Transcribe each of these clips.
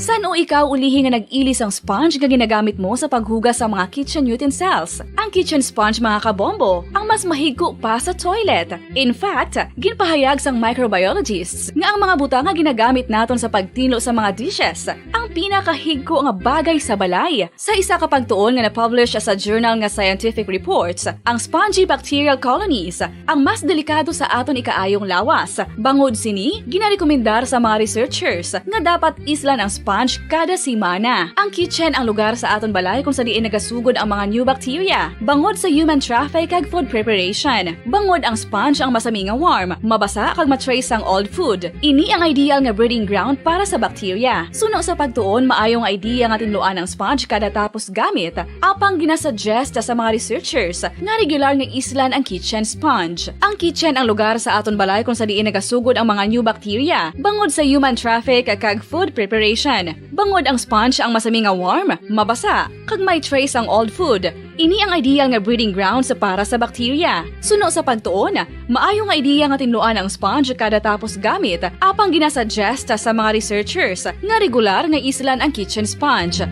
San o ikaw ulihin nga nag-ilis ang sponge nga ginagamit mo sa paghugas sa mga kitchen utensils? Ang kitchen sponge mga kabombo, ang mas mahigko pa sa toilet. In fact, ginpahayag sang microbiologists nga ang mga butang nga ginagamit naton sa pagtino sa mga dishes ang pinakahigko nga bagay sa balay. Sa isa ka pagtuon nga na-publish sa journal nga Scientific Reports, ang spongy bacterial colonies ang mas delikado sa aton ikaayong lawas. Bangod sini, ginarekomendar sa mga researchers nga dapat islan ang sponge kada simana. Ang kitchen ang lugar sa aton balay kung sa diin nagasugod ang mga new bacteria. Bangod sa human traffic kag food preparation. Bangod ang sponge ang masami nga warm, mabasa kag matrace ang old food. Ini ang ideal nga breeding ground para sa bacteria. Suno sa pagtuon, maayong idea nga tinluan ang sponge kada tapos gamit. Apang ginasuggest sa mga researchers nga regular nga islan ang kitchen sponge. Ang kitchen ang lugar sa aton balay kung sa diin nagasugod ang mga new bacteria. Bangod sa human traffic kag food preparation. Bangod ang sponge ang masami nga warm, mabasa, kag may trace ang old food. Ini ang ideal nga breeding ground sa para sa bacteria. Suno sa pagtuon, maayong nga idea nga tinluan ang sponge kada tapos gamit, apang ginasuggest sa mga researchers nga regular nga islan ang kitchen sponge.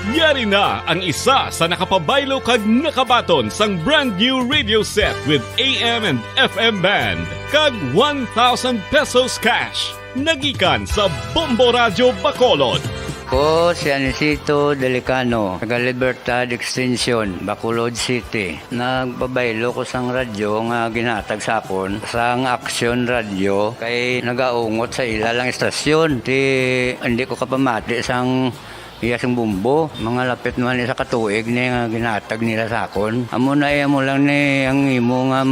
Yari na ang isa sa nakapabaylo kag nakabaton sang brand new radio set with AM and FM band kag 1,000 pesos cash. Nagikan sa Bombo Radio Bacolod. Ko si Anisito Delicano, taga Libertad Extension, Bacolod City. Nagpabaylo ko sang radyo nga ginatag sapon sang Action Radio kay nagaungot sa ilalang estasyon. Hindi ko kapamati sang iyasang bumbo, mga lapit naman sa katuig ni nga ginatag nila sa akon. Amo na mo lang ni ang imo nga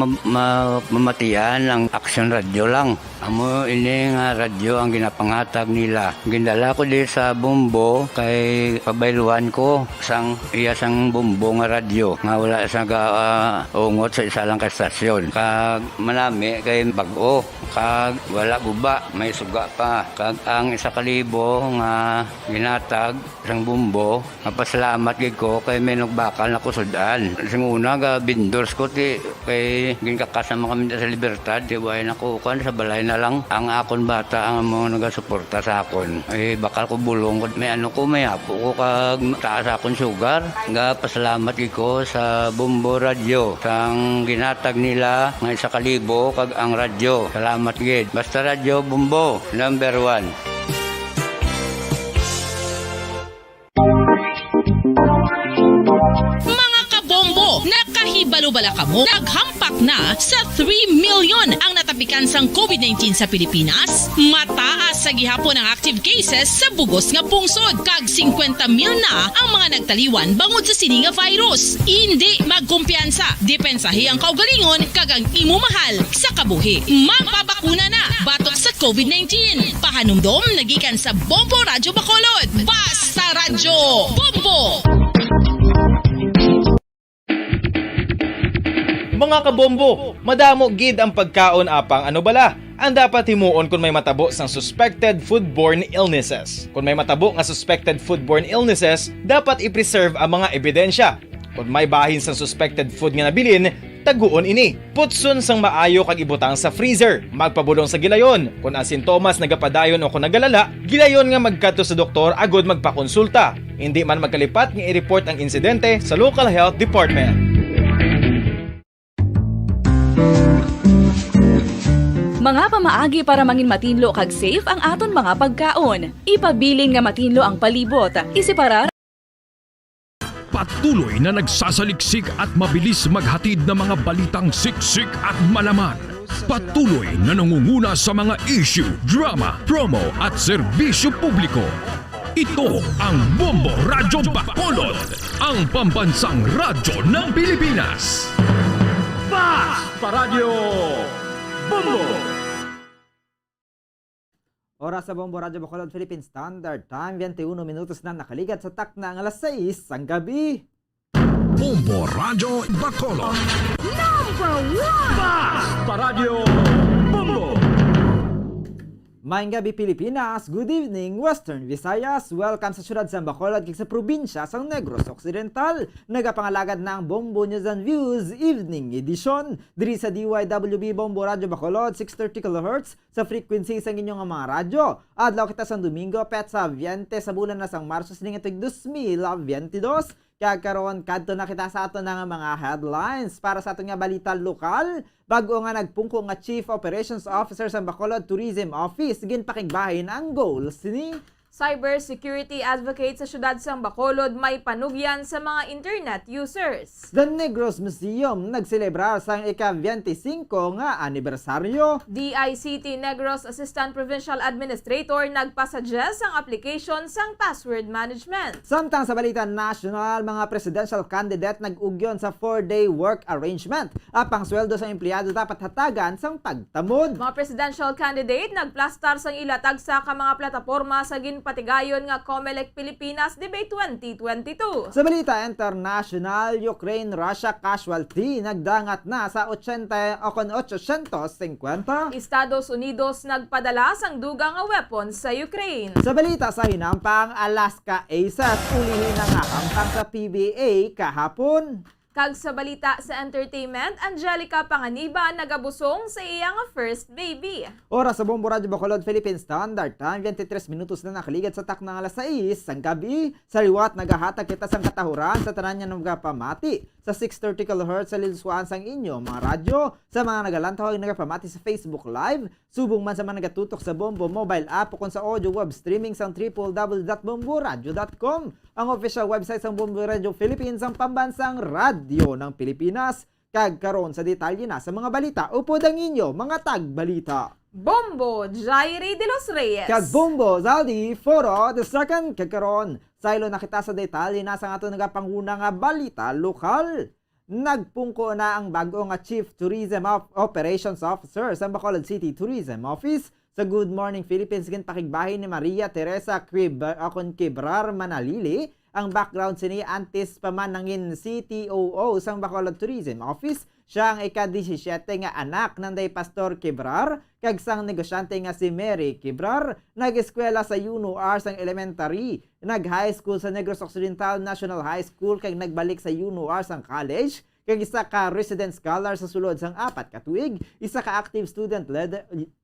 mamatian ang Action Radio lang. Amo ini nga radyo ang ginapangatag nila. Gindala ko di sa bumbo kay pabayluan ko sang iyasang bumbo nga radyo nga wala sa ungot sa isa lang ka estasyon. Kag manami kay bag-o, kag wala guba, may suga pa. Kag ang 1,000 nga ginatag sang bumbo, mapasalamat gid ko kay may nagbakal na kusudan. Sing una ga vendors ko ti kay ginkakasama kami sa Libertad, di way nakukuan sa balay na lang ang akon bata ang mga nagasuporta sa akon. Ay bakal ko bulong may ano ko may apo ko kag taas akon sugar. Ga pasalamat gid ko sa Bombo Radio sang ginatag nila nga 1,000 kag ang radyo. Salamat gid. Basta Radio Bombo number 1. Nakahibalo-bala ka mo, naghampak na sa 3 million ang natapikan sang COVID-19 sa Pilipinas. Mataas sa gihapon ang active cases sa bugos nga pungsod. Kag 50 mil na ang mga nagtaliwan bangod sa sini nga virus. Hindi magkumpiyansa. Depensahi ang kaugalingon kag ang imo mahal sa kabuhi. Magpabakuna na batok sa COVID-19. Pahanumdom nagikan sa Bombo Radio Bacolod. Basta Radyo Bombo! Mga kabombo, madamo gid ang pagkaon apang ano bala. Ang dapat himuon kung may matabo sang suspected foodborne illnesses. Kung may matabo nga suspected foodborne illnesses, dapat i-preserve ang mga ebidensya. Kung may bahin sang suspected food nga nabilin, taguon ini. Putson sang maayo kag ibutang sa freezer. Magpabulong sa gilayon. Kung ang sintomas nagapadayon o kung nagalala, gilayon nga magkadto sa doktor agud magpakonsulta. Hindi man magkalipat nga i-report ang insidente sa local health department. Mga pamaagi para mangin matinlo kag safe ang aton mga pagkaon. Ipabilin nga matinlo ang palibot. Isiparar patuloy na nagsasaliksik at mabilis maghatid ng mga balitang siksik at malaman. Patuloy na nangunguna sa mga issue, drama, promo at serbisyo publiko. Ito ang Bombo Radyo Bacolod, ang pambansang radyo ng Pilipinas. Basta Radyo Bombo! Oras sa Bombo Radio Bacolod Philippine Standard Time, 21 minutos na nakaligat sa takna ng alas 6 ang gabi. Bombo Radio Bacolod. Number 1! Basta Radyo Bombo! Maayong gabi Pilipinas, good evening Western Visayas. Welcome sa syudad sa Bacolod kag sa probinsya sa Negros Occidental. Nagapangalagad ng Bombo News and Views Evening Edition diri sa DYWB Bombo Radio Bacolod 630 kHz sa frequency sa inyong mga radyo. Adlaw kita sa Domingo pet sa 20 sa bulan na sang Marso sining 2022. Kaya karon kadto na kita sa ato ng mga headlines para sa ato nga balita lokal. Bago nga nagpungko nga Chief Operations Officer sa Bacolod Tourism Office, ginpakigbahin ang goals ni Cybersecurity advocate sa syudad sang Bacolod may panugyan sa mga internet users. The Negros Museum nagselebrar sang ika-25 nga anibersaryo. DICT Negros Assistant Provincial Administrator nagpasuggest ang application sang password management. Samtang sa balita national, mga presidential candidate nag-ugyon sa 4-day work arrangement. Apang sweldo sa empleyado dapat hatagan sang pagtamod. Mga presidential candidate nagplastar sang ilatag sa ka mga plataporma sa ginpatigayon nga COMELEC Pilipinas Debate 2022. Sa balita international, Ukraine-Russia casualty nagdangat na sa 850. Estados Unidos nagpadala sang dugang nga weapons sa Ukraine. Sa balita sa hinampang, Alaska Aces ulihin na nga hampang sa PBA kahapon. Kag sa balita sa entertainment, Angelica Panganiban nagabusong sa iyang first baby. Oras sa Bombo Radio Bacolod Philippine Standard Time, 23 minutos na nakaligat sa taknang alas 6 sang gabi. Sa liwat nagahatag kita sang katahuran sa tanan niya nagapamati sa 630 kHz sa linswaan sang inyo mga radyo. Sa mga nagalantaw ang nagapamati sa Facebook Live, subong man sa mga nagatutok sa Bombo mobile app o kung sa audio web streaming sang www.bomboradio.com, ang official website sang Bombo Radio Philippines, ang pambansang radyo ng Pilipinas. Kag karon sa detalye na sa mga balita, upod ang inyo mga tagbalita. Bombo Jairi de los Reyes. Kag Bombo Zaldi Foro the second kakaron. Saylo na kita sa detalye na sa ato nagapanguna nga balita lokal. Nagpungko na ang bago nga Chief Tourism Operations Officer sa Bacolod City Tourism Office. Sa Good Morning Philippines, ginpakigbahin ni Maria Teresa Quibrar Manalili. Ang background sini antes pa man nangin CTOO sang Bacolod Tourism Office. Siya ang ika-17 nga anak ng day Pastor Quibrar, kag sang negosyante nga si Mary Quibrar. Nag-eskwela sa UNOR sang elementary, nag-high school sa Negros Occidental National High School, kag nagbalik sa UNOR sang college. Kag isa ka resident scholar sa sulod sang 4 ka tuig, isa ka active student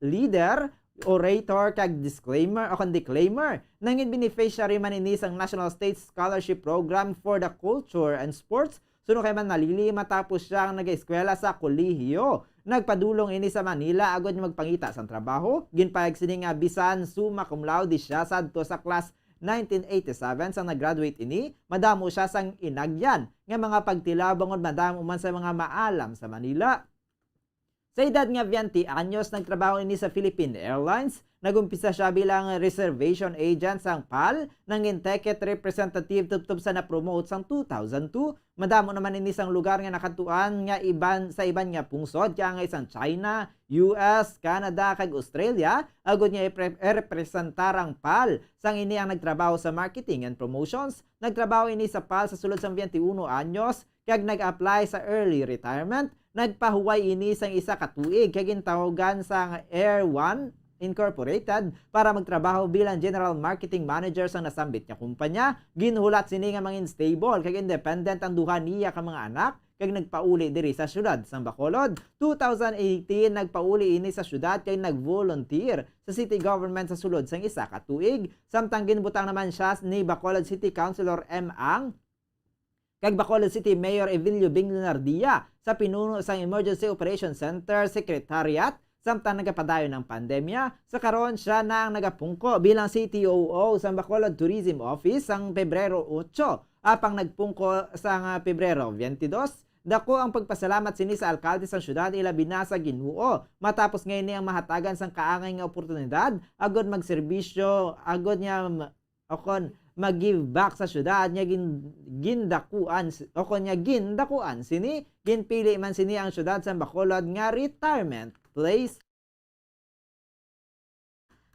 leader, orator kag declaimer. Nangin beneficiary man ini sang National State Scholarship Program for the Culture and Sports. Suno kay Manalili matapos siyang nag-eskwela sa kolehiyo. Nagpadulong ini sa Manila agod magpangita sang trabaho. Ginpayag sini nga bisan summa cum laude siya sadto sa class 1987 sang nag-graduate ini. Madamo siya sang inagyan nga mga pagtilabong madamo man sa mga maalam sa Manila. Sa edad nga 20 anyos, nagtrabaho ini sa Philippine Airlines. Nagumpisa siya bilang reservation agent sang PAL, nangin ticket representative tubtub sa na-promote sang 2002. Madamo naman ini sang lugar nga nakatuan nga sa iban nga pungsod, kaya nga isang China, US, Canada, kag Australia. Agod niya i-representar ang PAL. Sang ini ang nagtrabaho sa marketing and promotions. Nagtrabaho ini sa PAL sa sulod sang 21 anyos, kag nag-apply sa early retirement. Nagpahuway ini sang isa ka tuig, kag gintawagan sang Air One Incorporated para magtrabaho bilang General Marketing Manager sa nasambit niya kumpanya. Ginhulat sini nga mangin stable kag independent ang duha niya ka mga anak, kag nagpauli diri sa syudad sang Bacolod. 2018 nagpauli ini sa syudad kag nag-volunteer sa city government sa sulod sang isa ka tuig. Samtang ginbutang naman siya ni Bacolod City Councilor M. Ang kag Bacolod City Mayor Evilio Binglonardia sa pinuno sang Emergency Operations Center Secretariat. Samtang nagapadayon ng pandemya, sa karon siya na ang nagapungko bilang CTOO sa Bacolod Tourism Office sang Pebrero 8. Apang nagpungko sa Pebrero 22, dako ang pagpasalamat sini sa alkalde sa syudad ilabi na sa Ginoo. Matapos ngayon niya ang mahatagan sang kaangay nga oportunidad, agod magserbisyo, agod niya mag-give back sa syudad niya gindakuan sini, ginpili man sini ang syudad sa Bacolod nga retirement place.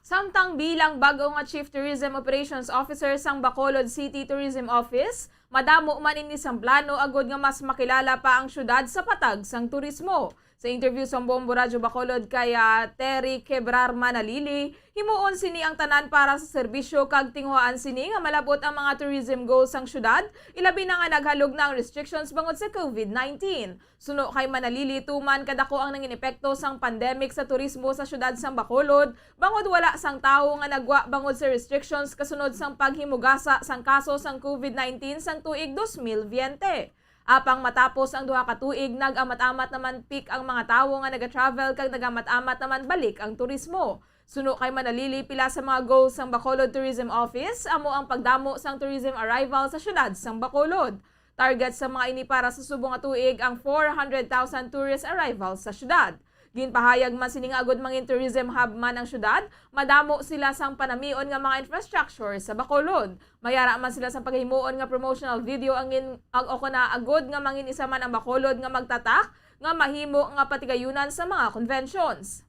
Samtang bilang bago nga Chief Tourism Operations Officer sang Bacolod City Tourism Office, madamo man ini sang plano agod nga mas makilala pa ang syudad sa patag sang turismo. Sa interview sa Bombo Radyo Bacolod kay Terry Quebrar Manalili, himuon sini ang tanan para sa serbisyo kag tinguhaan sini nga malabot ang mga tourism goals sang syudad, ilabi na nga naghalog na ang restrictions bangod sa COVID-19. Suno kay Manalili, tuman kadako ang nangin epekto sang pandemic sa turismo sa syudad sang Bacolod, bangod wala sang tawo nga nagwa bangod sa restrictions kasunod sang paghimugasa sang kaso sang COVID-19 sang tuig 2020. Apang matapos ang duha ka tuig, nag-amat-amat naman peak ang mga tawo nga naga-travel kag nag-amat-amat naman balik ang turismo. Suno kay Manalili, pila sa mga goals sang Bacolod Tourism Office amo ang pagdamo sang tourism arrival sa syudad sang Bacolod. Target sa mga ini para sa subong nga tuig ang 400,000 tourist arrivals sa syudad. Ginpahayag man sining agod mangin tourism hub man ang syudad, madamo sila sang panamion nga mga infrastructure sa Bacolod. Mayara man sila sa paghimuon nga promotional video ang okona agod nga mangin isa man ang Bacolod nga magtatak nga mahimo nga patigayunan sa mga conventions.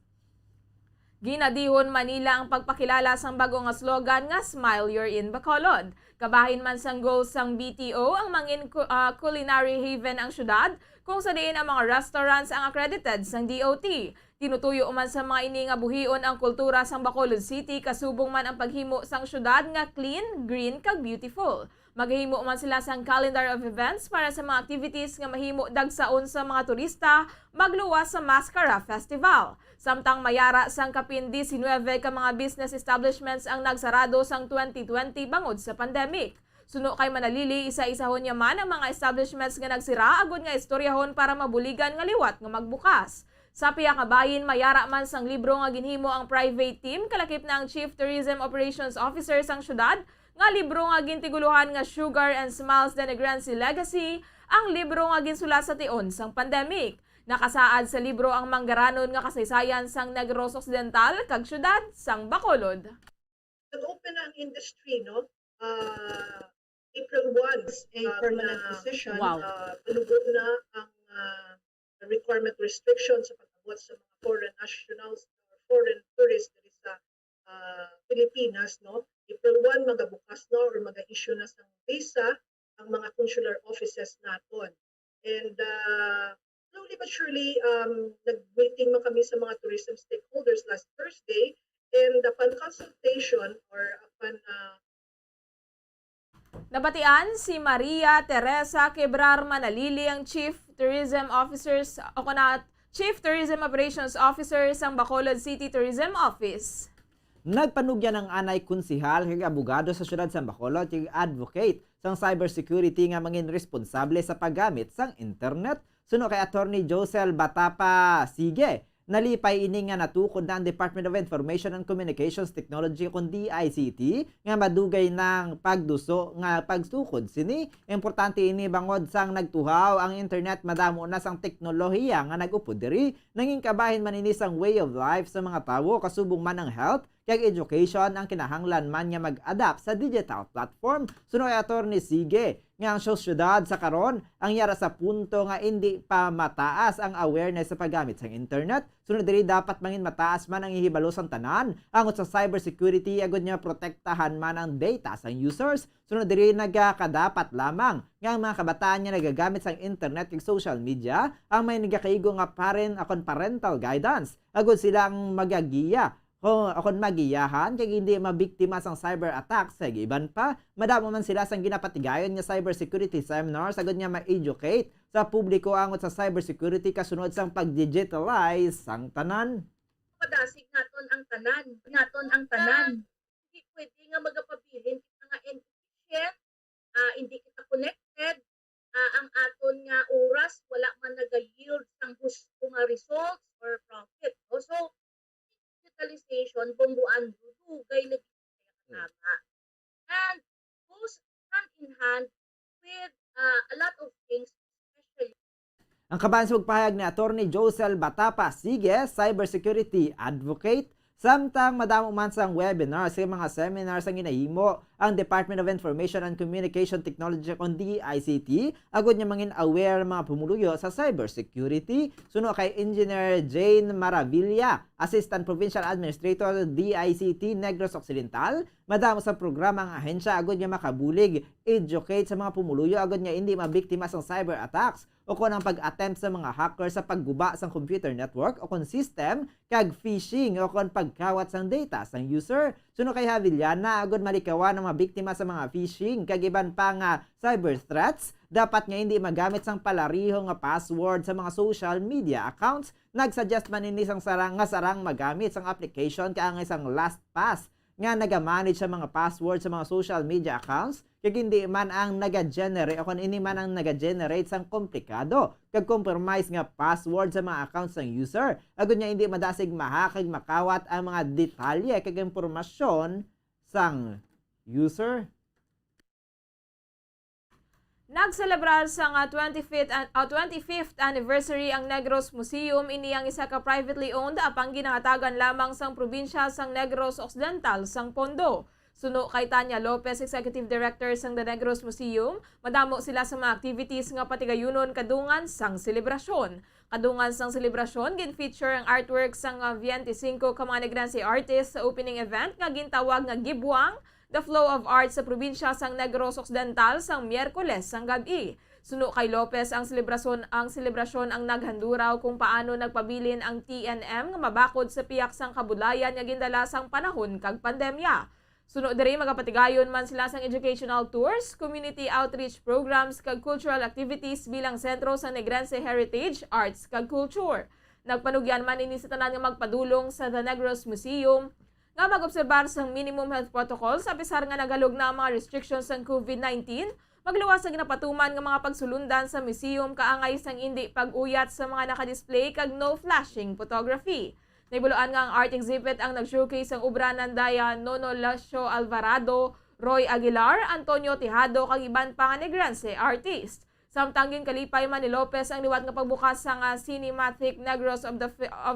Ginadihon Manila ang pagpakilala sang bago nga slogan nga Smile You're in Bacolod. Kabahin man sang goals sang BTO ang mangin culinary haven ang syudad, kung sa diin ang mga restaurants ang accredited sang DOT. Tinutuyo man sa mga ini nga buhion ang kultura sang Bacolod City, kasubong man ang paghimo sang syudad nga clean, green kag beautiful. Maghimo man sila sang calendar of events para sa mga activities nga mahimo dagsaon sa mga turista magluwas sa Mascara Festival. Samtang mayara sang kapin 19 ka mga business establishments ang nagsarado sang 2020 bangod sa pandemic. Suno kay Manalili, isa-isahon niya man ang mga establishments nga nagsira agod nga istoryahon para mabuligan nga liwat nga magbukas. Sa piya ka bayin, mayara man sang libro nga ginhimo ang private team, kalakip na ang Chief Tourism Operations Officer sang syudad, nga libro nga gintiguluhan nga Sugar and Smiles Denegrense Legacy, ang libro nga ginsulat sa tion sang pandemic. Nakasaad sa libro ang manggaranon nga kasaysayan sang Negros Occidental kag syudad sang Bacolod. Nag-open ang industry, no? April 1, a permanent position. Wow. Palugod na ang requirement restriction sa pag-abot sa mga foreign nationals or foreign tourists dito sa Pilipinas, no? April 1, magabukas na or mag-issue na sa visa ang mga consular offices natin. And slowly but surely, nag-meeting man kami sa mga tourism stakeholders last Thursday, and upon consultation or upon Nabatian si Maria Teresa Quebrar Manalili, ang Chief Tourism Operations Officer sang Bacolod City Tourism Office. Nagpanugyan ng anay konsihal kag abogado sa syudad sa Bacolod kag advocate sang cybersecurity nga mangin responsable sa paggamit sang internet. Suno kay Attorney Josel Batapa Sige, nalipay ini nga natukod na ang Department of Information and Communications Technology kundi DICT nga madugay ng pagduso nga pagsukod sini. Importante ini bangod sang nagtuhaw ang internet, madamo na sang teknolohiya nga nag-upod diri, nanging kabahin man ini sang way of life sa mga tawo, kasubong man ang health kag education ang kinahanglan man nga mag-adapt sa digital platform. Suno kay Attorney Sige nga ang sosyedad sa karon ang yara sa punto nga hindi pa mataas ang awareness sa paggamit sa internet. Sunod diri dapat mangin mataas man ang ihibalo sang tanan angot sa cybersecurity agud nga protektahan man ang data sang users. Sunod diri nagakadapat lamang nga ang mga kabataan nga nagagamit sang internet ug social media ang may nagakaigo nga parental guidance agud sila ang magagiya akon magiyahan kay hindi mabiktima sang cyber attacks. Sa iban pa, madamo man sila sang ginapatigayon nga cybersecurity seminars agud nga ma-educate sa publiko angot sa cybersecurity kasunod sang pag-digitalize sang tanan. Padasig naton ang tanan. Hindi pwede nga magapabilin kita nga efficient, hindi kita connected, ang aton nga oras wala man naga-yield sang gusto nga results or profit. So digitalization, bombuan, dugay na tama. And goes hand in hand with a lot of things, especially. Ang kabahan sa pagpahayag ni Attorney Josel Batapa Sige, cybersecurity advocate, samtang madamo man sang webinar sa mga seminars ang ginahimo ang Department of Information and Communication Technology on DICT agud niya mangin aware mga pumuluyo sa cybersecurity. Suno kay Engineer Jane Maravilla, Assistant Provincial Administrator DICT Negros Occidental, madamo sa programa ang ahensya agud niya makabulig educate sa mga pumuluyo agud niya hindi mabiktima sa cyber attacks o kon ang pag-attempt sa mga hacker sa pagguba sa computer network o kon system kag phishing o kon pagkawat sang data sang user. Suno kay Havillana agud malikawan ang mga biktima sa mga phishing kag iban pa nga cyber threats, dapat nga hindi magamit sang palariho nga password sa mga social media accounts. Nagsuggest man ini sang sarang magamit sang application kaya nga isang LastPass nga nagamanage sa mga password sa mga social media accounts kag hindi man ang naga-generate o kung ini man ang naga-generate sang komplikado kag compromise nga password sa mga accounts ng user. Agud niya hindi madasig mahack kag makawat ang mga detalye kag impormasyon sang user. Nagselebrar sa nga 25th anniversary ang Negros Museum. Ini ang isa ka privately owned apang ginahatagan lamang sang probinsya sang Negros Occidental sang Pondo. Suno kay Tanya Lopez, Executive Director sang The Negros Museum, madamo sila sa mga activities nga patigayunon kadungan sang selebrasyon. Kadungan sang selebrasyon, gin-feature ang artwork sang 25 ka mga Negrense artists sa opening event nga gintawag nga Gibwang, The Flow of Art sa probinsya sang Negros Occidental sang Miyerkules sang gabi. Suno kay Lopez, ang selebrasyon ang naghanduraw kung paano nagpabilin ang TNM nga mabakod sa piyak sang kabudlayan nga gindala sang panahon kag pandemya. Suno diri magapatigayon man sila sang educational tours, community outreach programs kag cultural activities bilang sentro sa Negrense Heritage, Arts kag Culture. Nagpanugyan man ini sa tanan nga magpadulong sa The Negros Museum nga mag-obserbar sang minimum health protocols sa pisar nga nagalog na ang mga restrictions sang COVID-19, magluwas sa ginapatuman nga mga pagsulundan sa museum kaangay sang hindi pag-uyat sa mga nakadisplay kag no flashing photography. Naibuloan nga ang art exhibit ang nag-showcase ang obra ng Daya Nono Lacio Alvarado, Roy Aguilar, Antonio Tejado kag iban pa nga Negrense artist. Samtang kalipay man ni Lopez ang liwat nga pagbukas sa Cinematic Negros of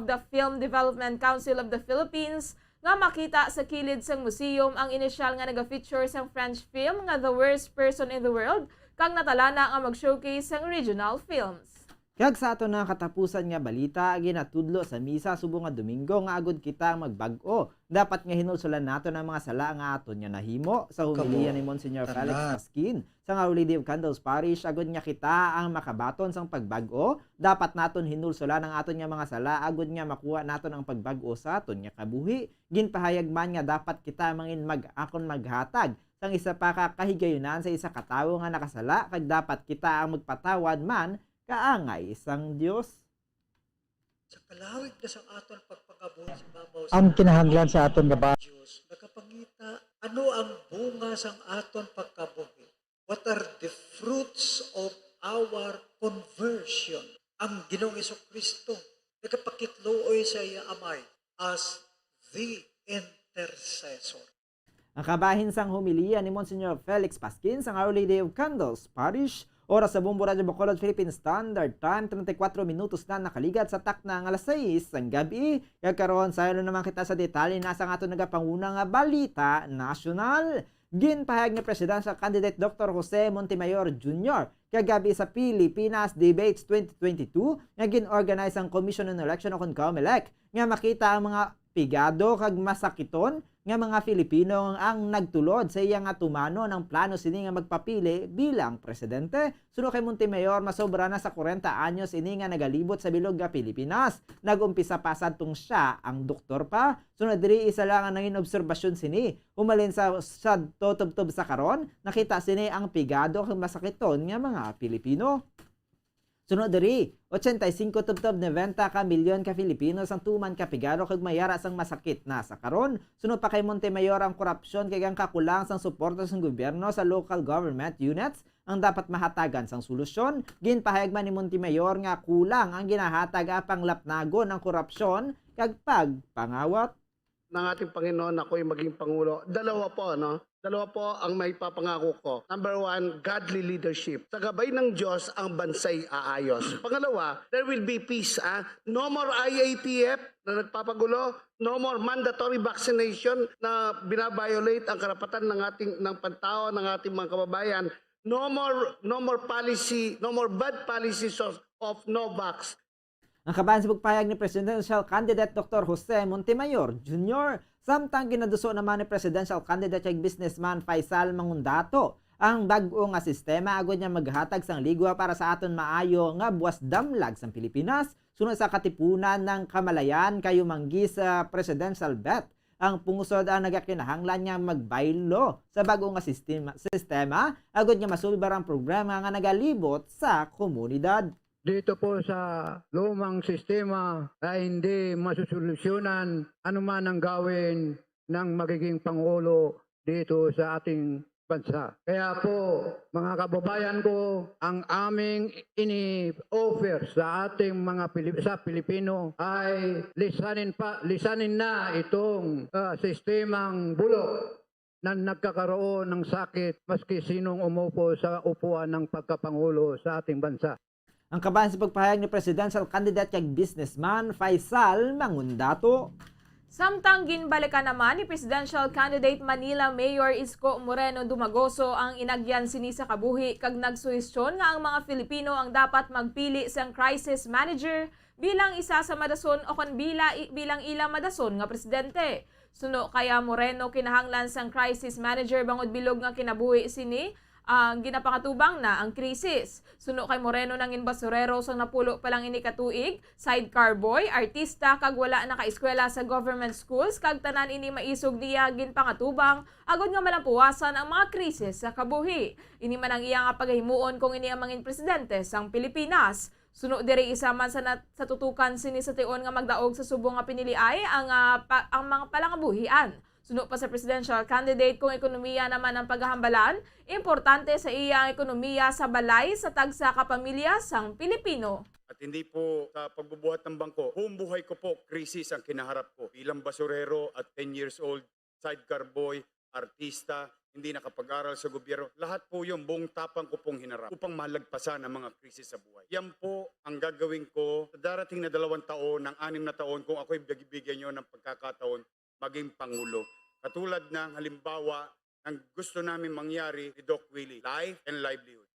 the Film Development Council of the Philippines nga makita sa kilid sang museum ang inisyal nga naga-feature sang French film nga The Worst Person in the World kag natalana ang mag-showcase sang regional films. Kag sa ato na katapusan nga balita, ginatudlo sa misa subong nga Domingo nga agud kita magbag-o. Dapat nga hinulsulan nato ng mga sala nga aton nga nahimo sa humiliya ni Monsignor Felix Pasquin sa Our Lady of Candles Parish. Agud nga kita ang makabaton sang pagbag-o. Dapat naton hinulsulan ang aton nga mga sala agud nga makuha naton ang pagbag-o sa aton nga kabuhi. Ginpahayag man nga dapat kita mangin mag-akon maghatag sang isa pa ka kahigayunan sa isa ka tawo nga nakasala kag dapat kita ang magpatawad man kaangay isang Dios. Sa kalawig na sa aton pagpangabot sa babaw ang kinahanglan sa aton nga Diyos, nakapangita ano ang bunga sang aton pagkabuhi. What are the fruits of our conversion? Ang Ginoong Jesucristo nagapakitluoy sa iya amay as the intercessor. Ang kabahin sang humiliya ni Monsignor Felix Pasquin sa Our Lady of Candles Parish. Oras sa Bumbo Radio Bacolod Philippine Standard Time, 34 minutos na nakaligat sa takna ng alas 6 ng gabi. Kagkaroon sa naman kita sa detalye nasa nga ito nagapanguna nga balita nasyonal. Ginpahayag ni Presidential Candidate Dr. Jose Montemayor Jr. kagabi sa Pilipinas Debates 2022 nga gin-organize ang Commission on Election o COMELEC nga makita ang mga pigado kag masakiton nga mga Filipino ang nagtulod sa iya nga tumano ng plano sini nga magpapili bilang presidente. Suno kay Montemayor, masobra na sa 40 anyos ini nga nagalibot sa bilog nga Pilipinas. Nagumpisa pa sadtong siya ang doktor pa. Sunod diri isa lang ang nangin obserbasyon sini. Umalin sa totobtob sa karon, nakita sini ang pigado kag masakiton nga mga Pilipino. Sunod diri, 85 tubtob 90 ka milyon ka Filipinos ang tuman ka pigaro kag mayara sang masakit na sa karon. Sunod pa kay Montemayor ang korupsyon kay ang kakulang sang suporta sang gobyerno sa local government units ang dapat mahatagan sang solusyon. Ginpahayag man ni Montemayor nga kulang ang ginahatag apang lapnagon ang korupsyon kag pagpangawat ng ating Panginoon ako'y maging Pangulo. Dalawa po, no? Dalawa po ang may papangako ko. Number one, godly leadership. Sa gabay ng Diyos, ang bansay aayos. Pangalawa, there will be peace. No more IATF na nagpapagulo. No more mandatory vaccination na binabiolate ang karapatan ng pantao ng ating mga kababayan. No more policy, no more bad policies of no-vax. Ang kabahan sa pagpahayag ni Presidential Candidate Dr. Jose Montemayor Jr. Samtang ginaduso naman ni Presidential Candidate kay businessman Faisal Mangundato ang bag-o nga sistema agod niya maghatag sang ligwa para sa aton maayo nga buwas damlag sa Pilipinas sunod sa katipunan ng kamalayan kayo manggi sa presidential bet. Ang pungsod ang nagakinahanglan niya magbaylo sa bag-o nga sistema agod niya masulbar ang programa nga nagalibot sa komunidad. Dito po sa lumang sistema ay hindi masusolusyonan anuman ang gawin ng magiging Pangulo dito sa ating bansa. Kaya po, mga kababayan ko, ang aming ini-offer sa ating mga Pilipino ay lisanin na itong sistemang bulok na nagkakaroon ng sakit maski sinong umupo sa upuan ng pagkapangulo sa ating bansa. Ang kabahan sa pagpahayag ni Presidential Candidate kay businessman Faisal Mangundato. Samtang ginbalikan naman ni Presidential Candidate Manila Mayor Isko Moreno Dumagoso ang inagyan sini sa kabuhi kag nagsuhestyon nga ang mga Filipino ang dapat magpili sang crisis manager bilang isa sa madason o kon bilang ilang madason nga presidente. Suno kaya Moreno kinahanglan sang crisis manager bangod bilog nga kinabuhi sini ang ginapakatubang na ang krisis. Suno kay Moreno ng basurero sang napulo palang ini katuig, sidecar boy, artista kag wala na ka-eskwela sa government schools kag tanan ini maisog niya ginpangatubang agod nga malampuwasan ang mga krisis sa kabuhi. Ini man ang iya nga pagahimuon kung ini ang mangin presidente sang Pilipinas. Suno diri isa man sa tutukan sini sa tion nga magdaog sa subong nga pinili ay ang mga palangabuhian. Suno pa sa presidential candidate kung ekonomiya naman ang paghahambalan, importante sa iya ang ekonomiya sa balay sa tagsa kapamilya sang Pilipino. At hindi po sa pagbubuhat ng bangko, buong buhay ko po, krisis ang kinaharap ko. Bilang basurero at 10 years old, sidecar boy, artista, hindi nakapag-aral sa gobyerno. Lahat po yung buong tapang ko pong hinarap upang malagpasan ang mga krisis sa buhay. Yan po ang gagawin ko sa darating na 2 taon, ng 6 na taon, kung ako'y bigyan nyo ng pagkakataon maging Pangulo. Katulad ng halimbawa ng gusto namin mangyari ni Doc Willie, life and livelihood.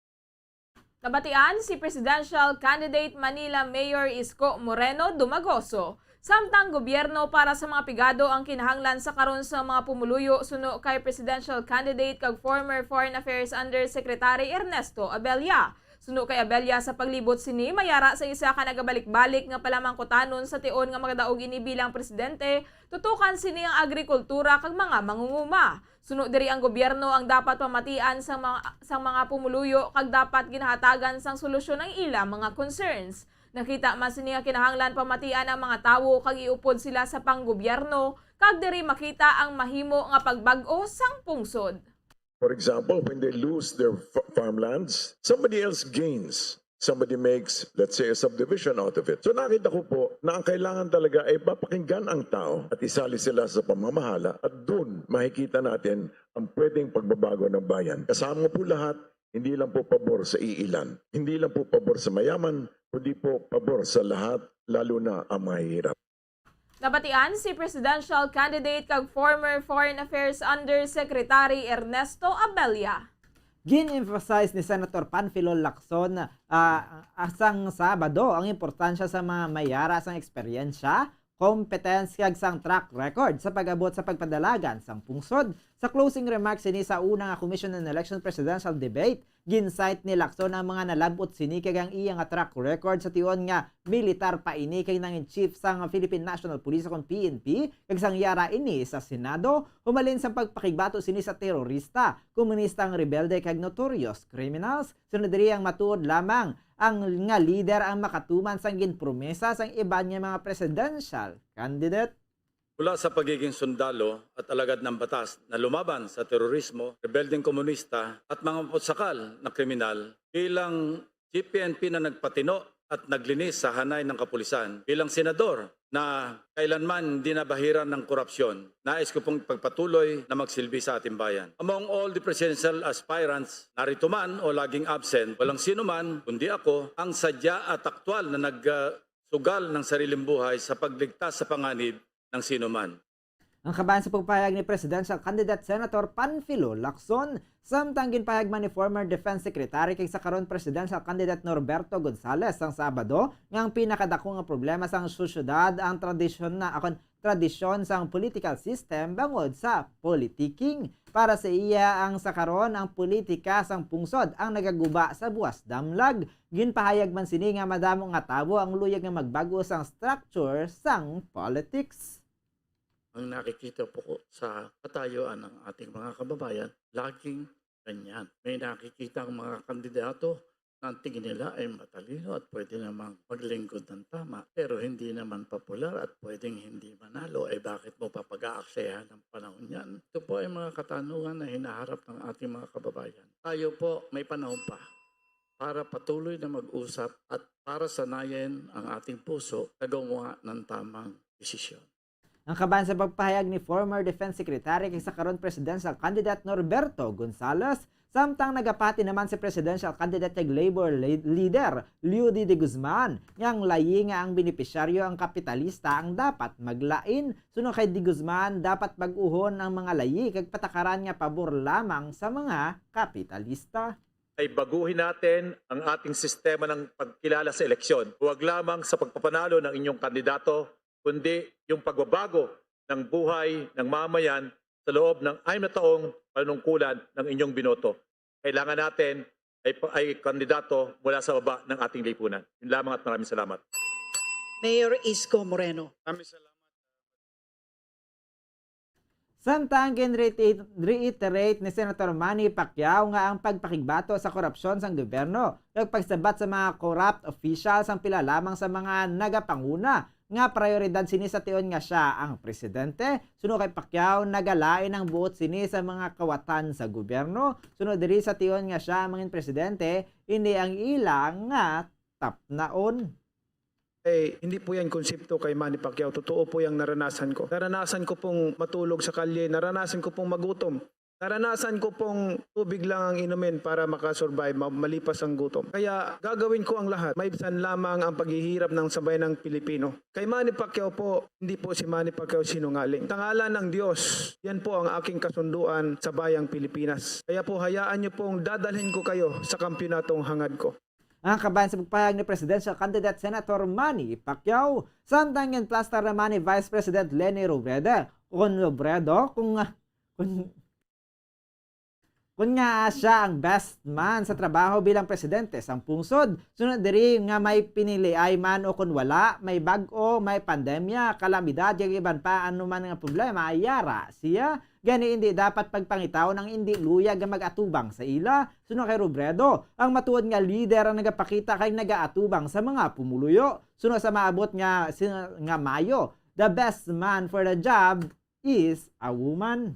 Nabatian si Presidential Candidate Manila Mayor Isko Moreno Dumagoso. Samtang gobyerno para sa mga pigado ang kinahanglan sa karon sa mga pumuluyo suno kay Presidential Candidate kag former Foreign Affairs Undersecretary Ernesto Abella. Suno kay Abella sa paglibot sini mayara sa isa ka nagabalik-balik nga palamangkutanon sa tion nga magdaog ini bilang presidente, tutukan sini ang agrikultura kag mga mangunguma. Suno diri ang gobyerno ang dapat pamatian sa mga pumuluyo kag dapat ginahatagan sang solusyon ang ilang mga concerns. Nakita man sini nga kinahanglan pamatian ang mga tawo kag iupod sila sa panggobyerno kag diri makita ang mahimo nga pagbag-o sang pungsod. For example, when they lose their farmlands, somebody else gains. Somebody makes, let's say, a subdivision out of it. So nakita ko po na ang kailangan talaga ay papakinggan ang tao at isali sila sa pamamahala at doon makikita natin ang pwedeng pagbabago ng bayan. Kasama po lahat, hindi lang po pabor sa iilan. Hindi lang po pabor sa mayaman, kundi po pabor sa lahat, lalo na ang mahihirap. Nabatian si Presidential Candidate kag former Foreign Affairs Undersecretary Ernesto Abella. Gin-emphasize ni Senator Panfilo Lacson asang Sabado ang importansya sa mga mayara sang eksperyensya, kompetensya sang track record sa pag-abot sa pagpadalagan sang pungsod. Sa closing remarks sini sa una nga Commission on Election Presidential Debate, ginsight ni Lacson ang mga nalabot sini kag ang iya nga track record sa tion nga militar pa ini kay nangin chief sang Philippine National Police kon PNP kag sang yara ini sa Senado humalin sa pagpakigbato sini sa terorista, komunistang rebelde kag notorious criminals. Sunod diri ang matuod lamang ang nga leader ang makatuman sang ginpromesa sang iba niya mga presidential candidate. Mula sa pagiging sundalo at alagad ng batas na lumaban sa terorismo, rebeldeng komunista at mga putsakal na kriminal, bilang GPNP na nagpatino at naglinis sa hanay ng kapulisan. Bilang senador na kailanman hindi nabahiran ng korupsyon, nais ko pong pagpatuloy na magsilbi sa ating bayan. Among all the presidential aspirants, narito man o laging absent, walang sino man, kundi ako, ang sadya at aktwal na nagsugal ng sariling buhay sa pagligtas sa panganib ng sino man. Ang kabayan sa pagpahayag ni Presidential Candidate Senator Panfilo Lacson, samtang ginpahayag man ni former Defense Secretary kay sa karon Presidential Candidate Norberto Gonzales ang Sabado nga ang pinakadako nga problema sang syudad ang tradisyon sang political system bangod sa politiking. Para sa iya ang sa karon ang politika sang pungsod ang nagaguba sa buwas damlag. Ginpahayag man sini nga madamo nga tabo ang luyag nga magbago sang structure sang politics. Ang nakikita po ko sa katayuan ng ating mga kababayan, laging ganyan. May nakikita ang mga kandidato na ang tingin nila ay matalino at pwede namang maglingkod ng tama, pero hindi naman popular at pwedeng hindi manalo. Bakit mo pa pag-aaksayahan ng panahon yan? Ito po ay mga katanungan na hinaharap ng ating mga kababayan. Tayo po may panahon pa para patuloy na mag-usap at para sanayin ang ating puso na gumawa ng tamang desisyon. Ang kabayan sa pagpahayag ni former Defense Secretary kay sa karon Presidential Candidate Norberto Gonzales, samtang nagapati naman si Presidential Candidate kay Labor Leader Leody de Guzman, ngang layi nga ang benepisyaryo ang kapitalista ang dapat maglain. Suno kay de Guzman, dapat pag-uhon ang mga layi kag patakaran nga pabor lamang sa mga kapitalista. Ay baguhin natin ang ating sistema ng pagkilala sa eleksyon. Huwag lamang sa pagpapanalo ng inyong kandidato, kundi yung pagbabago ng buhay ng mamayan sa loob ng 6 na taong panunungkulan ng inyong binoto. Kailangan natin ay kandidato mula sa baba ng ating lipunan. Yun lamang at maraming salamat. Mayor Isko Moreno. Maraming salamat. Samtang reiterate ni Senator Manny Pacquiao nga ang pagpakigbato sa korupsyon sa gobyerno ug pagsabat sa mga corrupt officials ang pila lamang sa mga nagapanguna nga prioridad sini sa tion nga siya ang presidente. Sunod kay Pacquiao, nagalain ang buot sini sa mga kawatan sa gobyerno. Sunod diri sa tion nga siya ang mga presidente, hindi ang ilang nga tapnaon. Hindi po yan konsepto kay Manny Pacquiao. Totoo po yung naranasan ko. Naranasan ko pong matulog sa kalye. Naranasan ko pong magutom. Naranasan ko pong tubig lang ang inumin para makasurvive, malipas ang gutom. Kaya gagawin ko ang lahat. Maibsan lamang ang paghihirap ng sabay ng Pilipino. Kay Manny Pacquiao po, hindi po si Manny Pacquiao sinungaling. Tangalan ng Diyos, yan po ang aking kasunduan sa bayang Pilipinas. Kaya po hayaan niyo pong dadalhin ko kayo sa kampyonatong hangad ko. Ang kabayan sa pagpahayag ni Presidential Candidate Senator Manny Pacquiao, samtang yan plaster naman ni Vice President Leni Robredo. Kung nga siya ang best man sa trabaho bilang presidente sang pungsod, sunod diri nga may pinili ay man o kun wala, may bag-o, may pandemya, kalamidad, yung iban pa anuman nga problema, ay yara siya. Gani hindi dapat pagpangitaw ng hindi luyag nga mag-atubang sa ila. Sunod kay Robredo, ang matuod nga leader ang nagapakita kay nagaatubang sa mga pumuluyo. Sunod sa maabot nga Mayo, the best man for the job is a woman.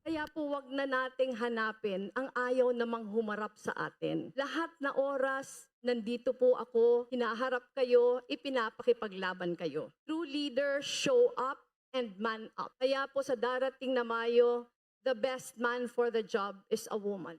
Kaya po wag na nating hanapin ang ayaw namang humarap sa atin. Lahat na oras, nandito po ako, hinaharap kayo, ipinapakipaglaban kayo. True leaders show up and man up. Kaya po sa darating na Mayo, the best man for the job is a woman.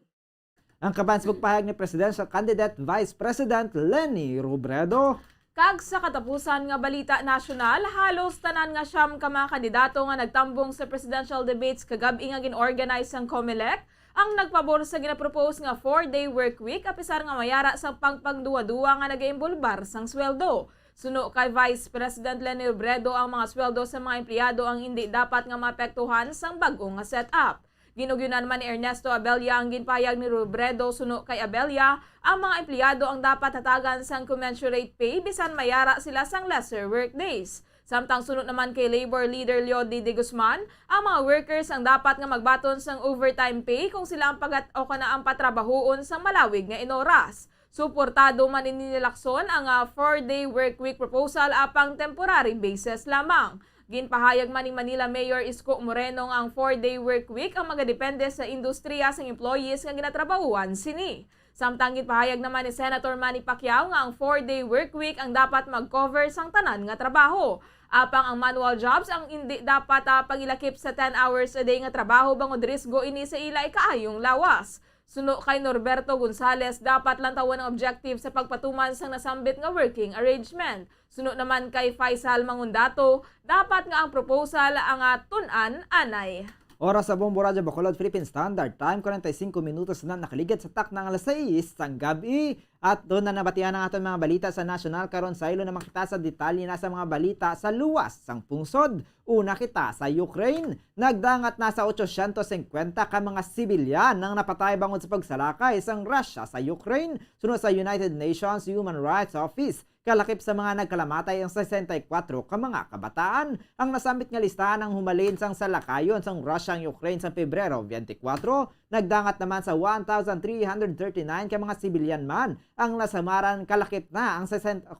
Ang kabayan sa pagpahayag ni Presidential Candidate Vice President Leni Robredo, kag sa katapusan nga balita nasyonal, halos tanan nga siyam ka mga kandidato nga nagtambong sa presidential debates kagabi nga gin-organize ang COMELEC ang nagpabor sa ginapropose nga 4-day work week apisar nga mayara sa pagpangduwa-duwa nga nag-iimbulbar sang sweldo. Suno kay Vice President Leni Robredo, ang mga sweldo sa mga empleyado ang hindi dapat nga maapektuhan sang bag-o nga setup. Ginugyunan man ni Ernesto Abella ang ginpayag ni Robredo. Suno kay Abella, ang mga empleyado ang dapat hatagan sang commensurate pay bisan mayara sila sang lesser work days. Samtang sunod naman kay Labor Leader Leody de Guzman, ang mga workers ang dapat nga magbaton sang overtime pay kung sila ang o kana ang patrabahoon sang malawig nga inoras. Suportado man ni Lacson ang 4-day work week proposal apang temporary basis lamang. Ginpahayag man ni Manila Mayor Isko Moreno ang 4-day work week ang magadepende sa industriya sang employees nga ginatrabahuan sini. Samtang gipahayag naman ni Senator Manny Pacquiao nga ang 4-day workweek ang dapat mag-cover sang tanan nga trabaho. Apang ang manual jobs ang hindi dapat pagilakip sa 10 hours a day nga trabaho bangod risgo ini sa ila kaayong lawas. Suno kay Norberto Gonzales, dapat lang tawon ang objective sa pagpatuman sang nasambit nga working arrangement. Suno naman kay Faisal Mangundato, dapat nga ang proposal ang tun-an anay. Oras sa Bombo Radyo Bacolod, Philippine Standard Time, 45 minutos na nakaligid sa tak ng alas 6 sang gabi. At doon na nabatian ang ating mga balita sa national karon sa ilo na makita sa detalye na sa mga balita sa luwas sang pungsod. Una kita sa Ukraine, nagdangat na sa 850 ka mga sibilyan nang napatay bangod sa pagsalakay sang Russia sa Ukraine. Sunod sa United Nations Human Rights Office, kalakip sa mga nagkalamatay ang 64 ka mga kabataan. Ang nasambit nga listahan ng humalin sang salakayon sang Russia ang Ukraine sa Pebrero 24, nagdangat naman sa 1,339 ka mga sibilyan man. Ang nasamaran kalakip na ang 78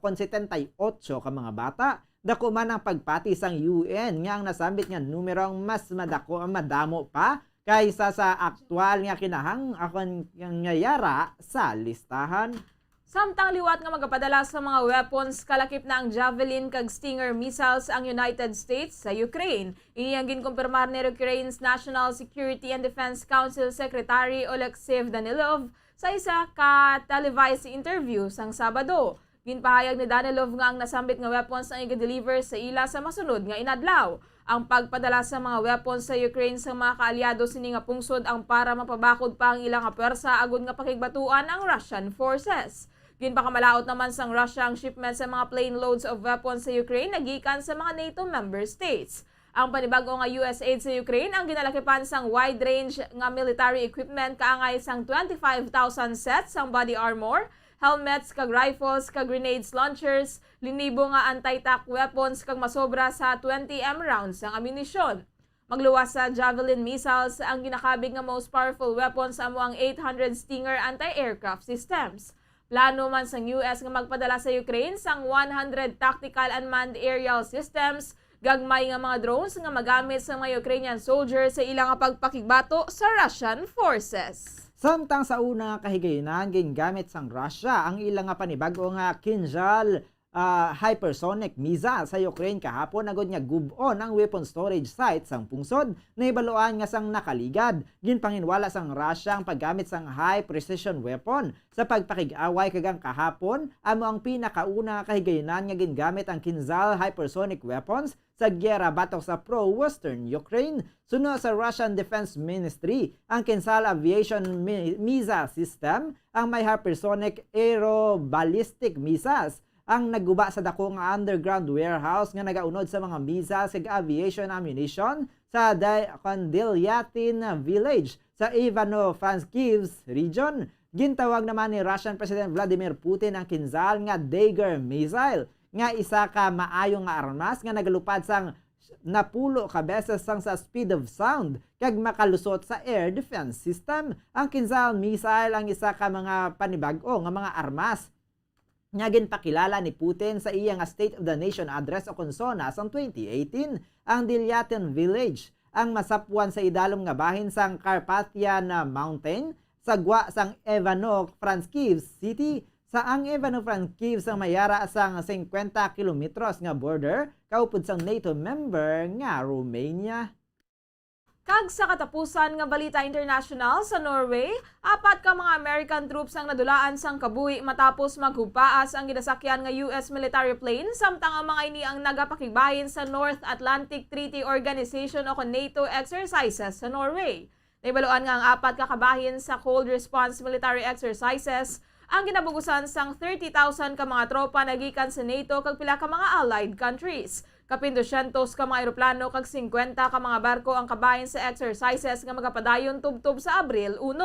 ka mga bata. Dako man ang pagpati sang UN nga ang nasambit nga numerong mas madamo pa kaysa sa aktual nga kinahang akong nangyayara sa listahan. Samtang liwat nga magapadala sa mga weapons, kalakip na ang Javelin kag Stinger missiles ang United States sa Ukraine. Iyang ginkumpirmar ni Ukraine's National Security and Defense Council Secretary Oleksiy Danilov sa isa ka televised interview sang Sabado. Ginpahayag ni Danilov nga ang nasambit nga weapons ang i-deliver sa ila sa masunod nga inadlaw. Ang pagpadala sa mga weapons sa Ukraine sa mga kaalyado sini nga pungsod ang para mapabakod pa ang ilang pwersa agud nga pakigbatuan ang Russian forces. Ginpakamalaot naman sang Russia ang shipment sa mga plane loads of weapons sa Ukraine nagikan sa mga NATO member states. Ang panibago nga US aid sa Ukraine ang ginalakipan sang wide range nga military equipment kaangay sang 25,000 sets sang body armor, helmets kag rifles kag grenades launchers, linibo nga anti-tank weapons kag masobra sa 20M rounds ang ammunition. Magluwas sa Javelin missiles ang ginakabig nga most powerful weapons amo ang 800 Stinger anti-aircraft systems. Plano man sang US nga magpadala sa Ukraine sang 100 tactical unmanned aerial systems, gagmay nga mga drones nga magamit sa mga Ukrainian soldiers sa ilang pagpakigbato sa Russian forces. Samtang sa una nga kahigayonan gingamit sang Russia ang ilang nga panibago nga Kinzhal hypersonic missile sa Ukraine kahapon agod nga gub-on ang weapon storage site sang pungsod na ibaluan nga sang nakaligad. Ginpanginwala sang Russia ang paggamit sang high precision weapon sa pagpakig-away kagang kahapon amo ang pinakauna nga kahigayonan nga gingamit ang Kinzhal hypersonic weapons sa gyera batok sa pro-western Ukraine. Sunod sa Russian Defense Ministry, ang Kinzhal aviation missile system ang may hypersonic aeroballistic missiles ang nagguba sa dako nga underground warehouse nga nagaunod sa mga missiles kag aviation ammunition sa Kandilyatin village sa Ivano-Frankivsk region. Gintawag naman ni Russian President Vladimir Putin ang Kinzhal nga Dagger missile nga isa ka maayong nga armas nga nagalupad sang napulo ka beses sang sa speed of sound kag makalusot sa air defense system. Ang Kinzhal missile ang isa ka mga panibag-o nga mga armas nga ginpakilala ni Putin sa iya nga State of the Nation address o konsona sang 2018. Ang Dilyatin village ang masapwan sa idalom nga bahin sang Carpathian Mountain sa gwa sang Ivano-Frankivsk city. Sa ang Ivano-Frankivsk ang mayara sang 50 kilometros nga border kaupod sang NATO member nga Romania. Kag sa katapusan nga balita international sa Norway, 4 ka mga American troops ang nadulaan sang kabuhi matapos maghupaas ang ginasakyan nga US military plane samtang ang mga ini ang nagapakigbahin sa North Atlantic Treaty Organization o NATO exercises sa Norway. Naibaluan nga ang 4 ka kabahin sa Cold Response Military Exercises ang ginabugusan sang 30,000 ka mga tropa nagikan sa NATO kag pila ka mga allied countries. Kapin 200 ka mga eroplano kag 50 ka mga barko ang kabahin sa exercises nga magapadayon tubtob sa Abril 1.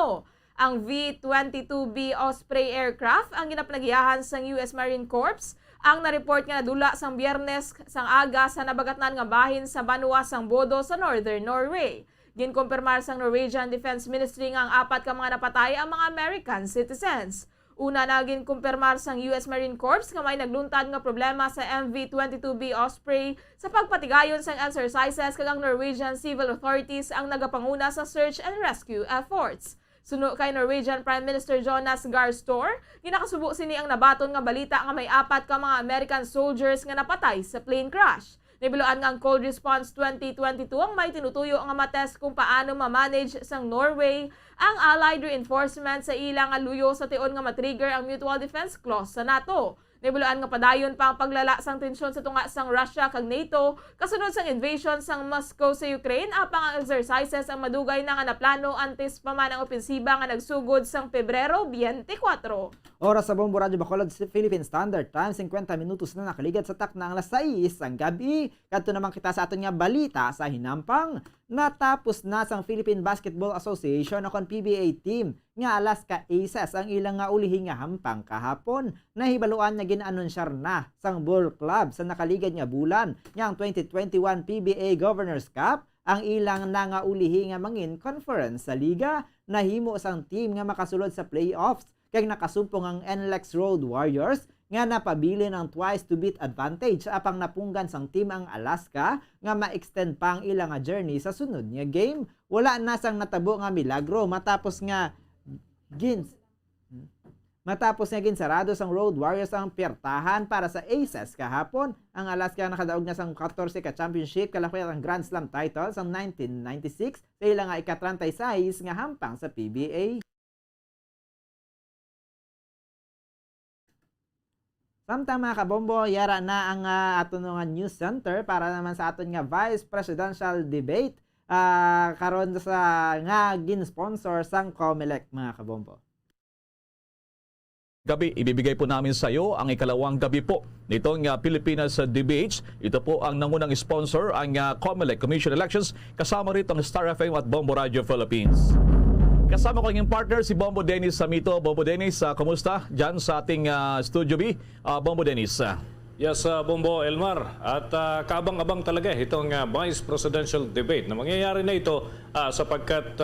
Ang V-22B Osprey aircraft ang ginapanagiyahan sang US Marine Corps ang na-report nga nadula sang Biyernes sang aga sa nabagatnan nga bahin sa banwa sang Bodo sa Northern Norway. Ginkumpirmar sang Norwegian Defense Ministry nga ang 4 ka mga napatay ang mga American citizens. Una na ginkumpirmar sang US Marine Corps nga may nagluntad nga problema sa MV-22B Osprey sa pagpatigayon sang exercises kag ang Norwegian civil authorities ang nagapanguna sa search and rescue efforts. Suno kay Norwegian Prime Minister Jonas Gahr Store, ginakasubo sini ang nabaton nga balita nga may 4 ka mga American soldiers nga napatay sa plane crash. Nibiluan nga ang Cold Response 2022 ang may tinutuyo nga matest kung paano ma-manage sang Norway ang allied reinforcement sa ilang nga luyo sa tion nga matrigger ang Mutual Defense Clause sa NATO. Nibulaan nga padayon pa ang paglala sang tensyon sa tunga sang Russia kag NATO kasunod sang invasion sang Moscow sa Ukraine apang ang exercises ang madugay na nga naplano antes pa man ang opensiba nga nagsugod sang Pebrero 24. Oras sa Bombo Radyo Bacolod, Philippine Standard Time, 50 minutos na nakaligad sa takna ang 6 ang gabi. Kadto naman kita sa aton nga balita sa hinampang. Natapos na sang Philippine Basketball Association o PBA team nga Alaska Aces ang ilang nga ulihi nga hampang kahapon. Nahibaluan nga ginanonsyar na sang Ball Club sa nakaligad nga bulan nga ang 2021 PBA Governors Cup ang ilang na nga ulihi nga mangin conference sa liga. Nahimo sang team nga makasulod sa playoffs kag nakasumpong ang NLEX Road Warriors nga napabili ng twice to beat advantage apang napunggan sang team ang Alaska nga ma-extend pa ang ilang nga journey sa sunod nga game. Wala na sang natabo nga milagro matapos nga ginsarado sang Road Warriors ang pertahan para sa Aces kahapon. Ang Alaska nakadaog na sang 14 ka championship kalakuyat ang Grand Slam title sang 1996 sa ilang nga ika-36 nga hampang sa PBA. Samtang mga kabombo, yara na ang aton nga news center para naman sa aton nga vice presidential debate karon sa nga gin-sponsor sang COMELEC mga kabombo. Gabi, ibibigay po namin sa iyo ang ikalawang gabi po nitong Pilipinas Debates. Ito po ang nangunang sponsor, ang COMELEC Commission Elections. Kasama rito ang Star FM at Bombo Radio Philippines. Kasama ko ang partner si Bombo Dennis Samito. Bombo Dennis, kumusta dyan sa ating Studio B? Bombo Dennis. Yes, Bombo Elmar. At kaabang-abang talaga itong Vice Presidential Debate na mangyayari na ito sapagkat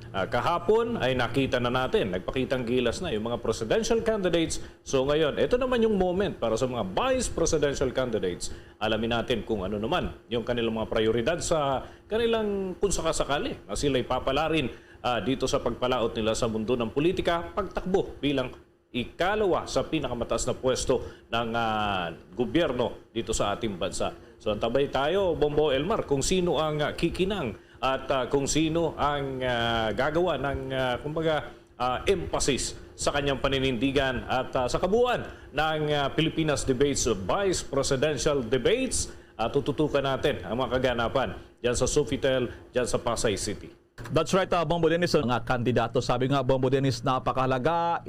kahapon ay nakita na natin, nagpakitang gilas na yung mga presidential candidates. So ngayon, ito naman yung moment para sa mga Vice Presidential candidates. Alamin natin kung ano naman yung kanilang mga prioridad sa kanilang kung sakasakali na sila'y papalarin dito sa pagpalaot nila sa mundo ng politika, pagtakbo bilang ikalawa sa pinakamataas na pwesto ng gobyerno dito sa ating bansa. So antabay tayo, Bombo Elmar, kung sino ang kikinang at kung sino ang gagawa ng emphasis sa kanyang paninindigan at sa kabuuan ng Pilipinas Debates, Vice Presidential Debates. Tututukan natin ang mga kaganapan dyan sa Sofitel, dyan sa Pasay City. That's right, Bombo Dennis, ang kandidato. Sabi nga, Bombo Dennis, napakahalaga